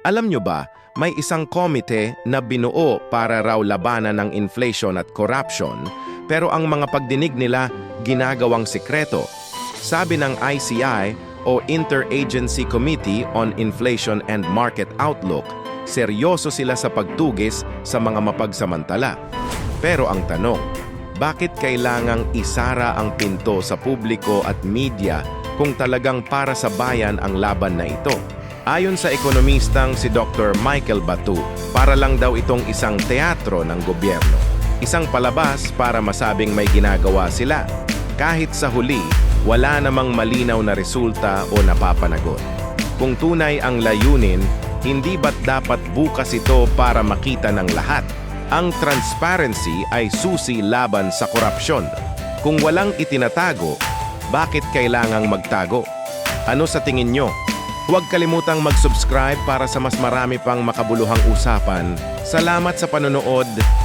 Alam nyo ba, may isang komite na binuo para raw labanan ng inflation at corruption, pero ang mga pagdinig nila ginagawang sikreto. Sabi ng ICI o Interagency Committee on Inflation and Market Outlook, seryoso sila sa pagtugis sa mga mapagsamantala. Pero ang tanong, bakit kailangang isara ang pinto sa publiko at media kung talagang para sa bayan ang laban na ito? Ayon sa ekonomistang si Dr. Michael Batu, para lang daw itong isang teatro ng gobyerno. Isang palabas para masabing may ginagawa sila. Kahit sa huli, wala namang malinaw na resulta o napapanagot. Kung tunay ang layunin, hindi ba't dapat bukas ito para makita ng lahat? Ang transparency ay susi laban sa korupsyon. Kung walang itinatago, bakit kailangang magtago? Ano sa tingin nyo? Huwag kalimutang mag-subscribe para sa mas marami pang makabuluhang usapan. Salamat sa panonood.